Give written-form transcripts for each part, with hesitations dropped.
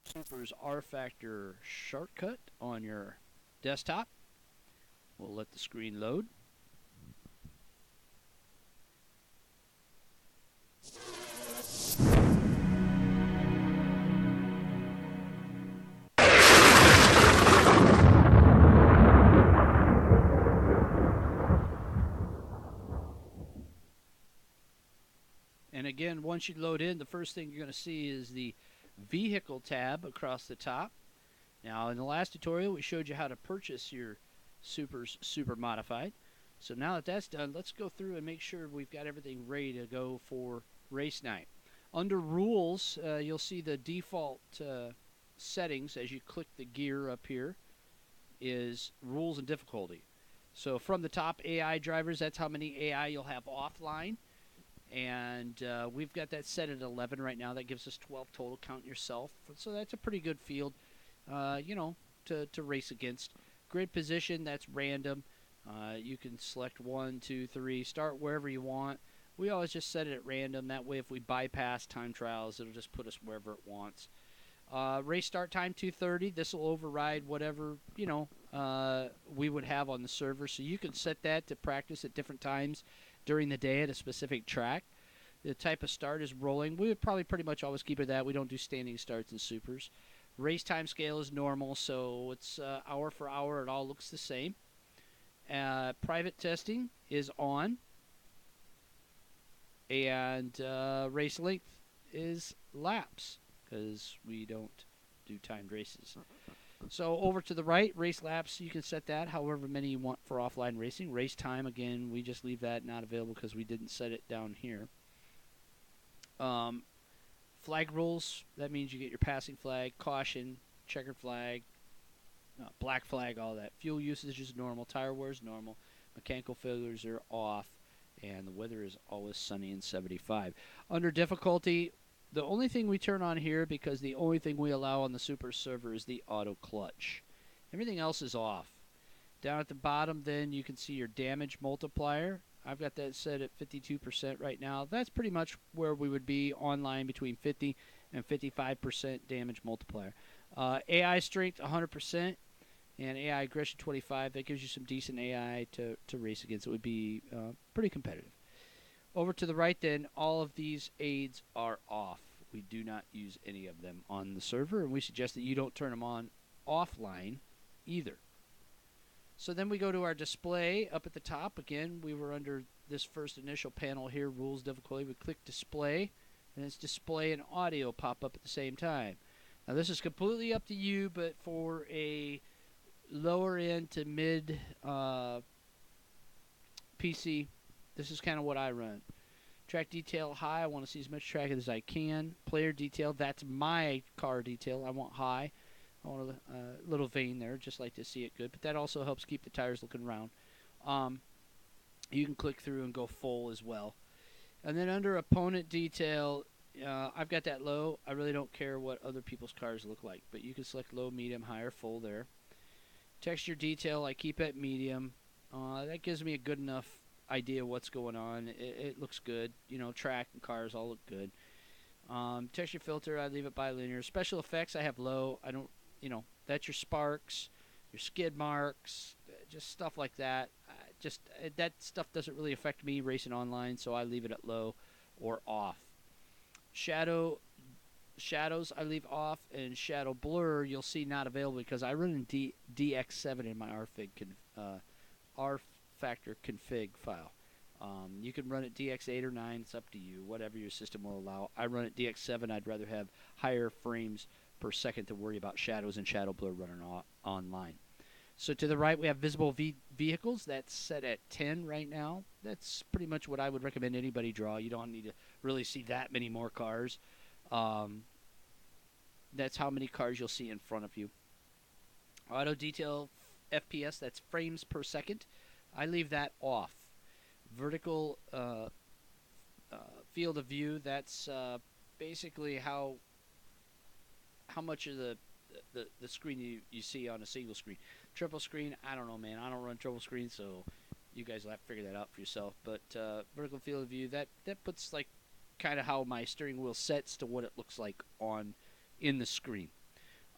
SUPRS rFactor shortcut on your desktop. We'll let the screen load. And again, once you load in, the first thing you're going to see is the vehicle tab across the top. Now, in the last tutorial, we showed you how to purchase your SUPRS Supermodified. So now that that's done, let's go through and make sure we've got everything ready to go for race night. Under Rules, you'll see the default settings as you click the gear up here is Rules and Difficulty. So from the top, AI drivers, that's how many AI you'll have offline. And we've got that set at 11 right now. That gives us 12 total. Count yourself. So that's a pretty good field, to race against. Grid position, that's random. You can select 1, 2, 3, start wherever you want. We always just set it at random. That way, if we bypass time trials, it'll just put us wherever it wants. Race start time 2:30. This will override whatever we would have on the server. So you can set that to practice at different times during the day at a specific track. The type of start is rolling. We would probably pretty much always keep it that. We don't do standing starts in SUPRS. Race time scale is normal, so it's hour for hour. It all looks the same. Private testing is on. And race length is laps, because we don't do timed races. So over to the right, race laps, you can set that however many you want for offline racing. Race time, again, we just leave that not available because we didn't set it down here. Flag rules, that means you get your passing flag, caution, checkered flag, black flag, all that. Fuel usage is normal, tire wear is normal, mechanical failures are off, and the weather is always sunny and 75. Under difficulty, the only thing we turn on here, because the only thing we allow on the SUPRS server is the auto clutch. Everything else is off. Down at the bottom, then, you can see your damage multiplier. I've got that set at 52% right now. That's pretty much where we would be online, between 50 and 55% damage multiplier. AI strength 100% and AI aggression 25. That gives you some decent AI to race against. It would be pretty competitive. Over to the right, then, all of these aids are off. We do not use any of them on the server, and we suggest that you don't turn them on offline either. So then we go to our display up at the top. Again, we were under this first initial panel here, Rules Difficulty. We click Display, and it's display and audio pop up at the same time. Now, this is completely up to you, but for a lower end to mid PC, this is kind of what I run. Track detail high. I want to see as much track as I can. Player detail, that's my car detail. I want high. I want a little vein there, just like to see it good. But that also helps keep the tires looking round. You can click through and go full as well. And then under opponent detail, I've got that low. I really don't care what other people's cars look like. But you can select low, medium, high, or full there. Texture detail, I keep at medium. That gives me a good enough idea what's going on. It looks good. Track and cars all look good. Texture filter, I leave it bilinear. Special effects, I have low. I don't, that's your sparks, your skid marks, just stuff like that. That stuff doesn't really affect me racing online, so I leave it at low or off. Shadows I leave off, and shadow blur you'll see not available because I run in DX7 in my rFactor config file. You can run it DX8 or 9. It's up to you, whatever your system will allow. I run it DX7. I'd rather have higher frames per second to worry about shadows and shadow blur running online. So to the right, we have visible vehicles. That's set at 10 right now. That's pretty much what I would recommend anybody draw. You don't need to really see that many more cars. That's how many cars you'll see in front of you. Auto detail FPS, that's frames per second. I leave that off. Vertical field of view, that's basically how much of the screen you see on a single screen. Triple screen, I don't know, man. I don't run triple screen, so you guys will have to figure that out for yourself. But vertical field of view, that puts like kind of how my steering wheel sets to what it looks like in the screen.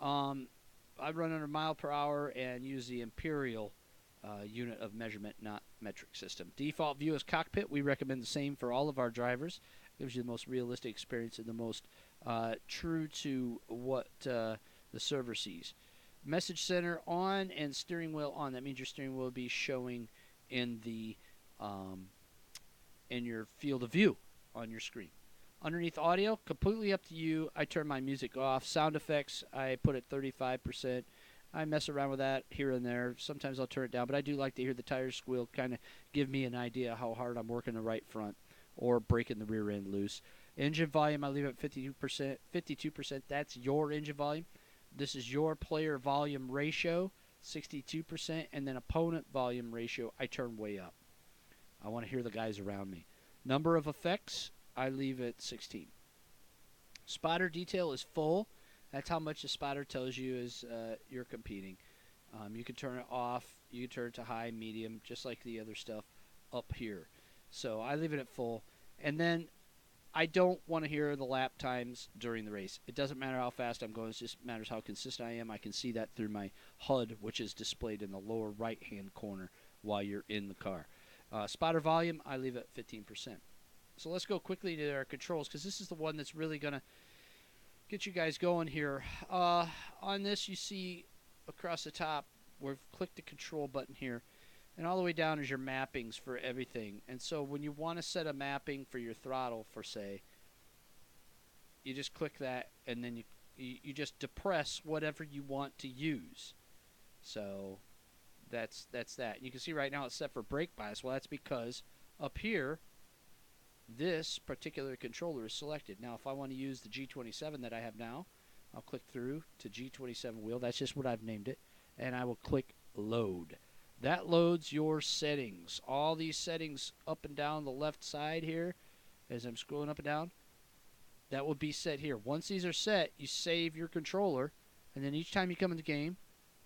I run under mile per hour and use the imperial unit of measurement, not metric system. Default view is cockpit. We recommend the same for all of our drivers. Gives you the most realistic experience and the most true to what the server sees. Message center on and steering wheel on. That means your steering wheel will be showing in the in your field of view on your screen. Underneath audio, completely up to you. I turn my music off. Sound effects, I put it 35%. I mess around with that here and there. Sometimes I'll turn it down, but I do like to hear the tires squeal, kind of give me an idea how hard I'm working the right front or breaking the rear end loose. Engine volume, I leave it 52%. 52%, that's your engine volume. This is your player volume ratio, 62%, and then opponent volume ratio, I turn way up. I want to hear the guys around me. Number of effects, I leave it 16. Spotter detail is full. That's how much the spotter tells you as you're competing. You can turn it off. You can turn it to high, medium, just like the other stuff up here. So I leave it at full. And then I don't want to hear the lap times during the race. It doesn't matter how fast I'm going. It just matters how consistent I am. I can see that through my HUD, which is displayed in the lower right-hand corner while you're in the car. Spotter volume, I leave it at 15%. So let's go quickly to our controls, because this is the one that's really going to get you guys going here. On this, you see across the top, we've clicked the control button here, and all the way down is your mappings for everything. And so when you want to set a mapping for your throttle, for say, you just click that, and then you just depress whatever you want to use. So that's that. You can see right now it's set for brake bias. Well, that's because up here, this particular controller is selected. Now, if I want to use the G27 that I have now, I'll click through to G27 wheel. That's just what I've named it. And I will click load. That loads your settings. All these settings up and down the left side here, as I'm scrolling up and down, that will be set here. Once these are set, you save your controller, and then each time you come in the game,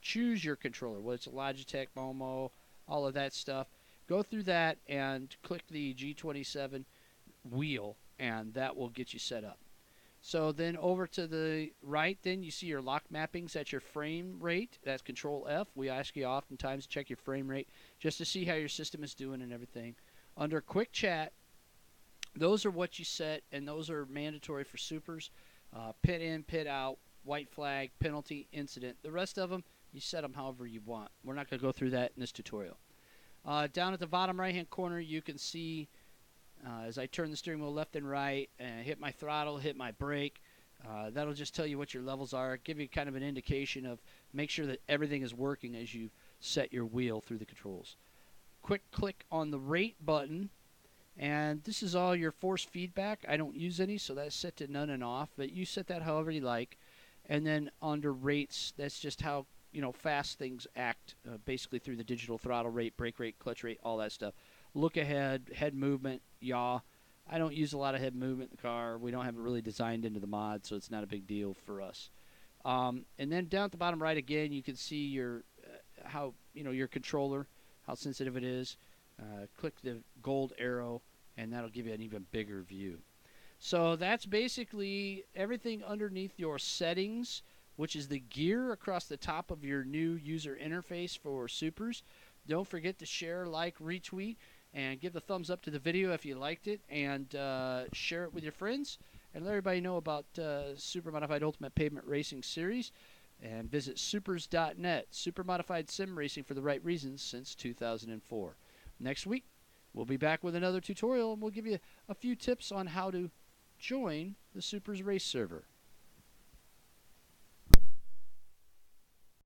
choose your controller, whether it's a Logitech, Momo, all of that stuff. Go through that and click the G27 wheel, and that will get you set up. So then over to the right, then you see your lock mappings. That's your frame rate. That's Control F. We ask you oftentimes to check your frame rate just to see how your system is doing and everything. Under Quick Chat, those are what you set, and those are mandatory for supers. Pit in, pit out, white flag, penalty, incident. The rest of them, you set them however you want. We're not going to go through that in this tutorial. Down at the bottom right-hand corner, you can see as I turn the steering wheel left and right, and hit my throttle, hit my brake, that'll just tell you what your levels are, give you kind of an indication of make sure that everything is working as you set your wheel through the controls. Quick click on the rate button, and this is all your force feedback. I don't use any, so that's set to none and off, but you set that however you like. And then under rates, that's just how fast things act, basically through the digital throttle rate, brake rate, clutch rate, all that stuff. Look ahead, head movement, yaw. I don't use a lot of head movement in the car. We don't have it really designed into the mod, so it's not a big deal for us. And then down at the bottom right again, you can see your how your controller, how sensitive it is. Click the gold arrow, and that'll give you an even bigger view. So that's basically everything underneath your settings, which is the gear across the top of your new user interface for Supers. Don't forget to share, like, retweet, and give the thumbs up to the video if you liked it, and share it with your friends, and let everybody know about Supermodified Ultimate Pavement Racing Series, and visit SUPRS.net. Supermodified sim racing for the right reasons since 2004. Next week, we'll be back with another tutorial, and we'll give you a few tips on how to join the Supers race server.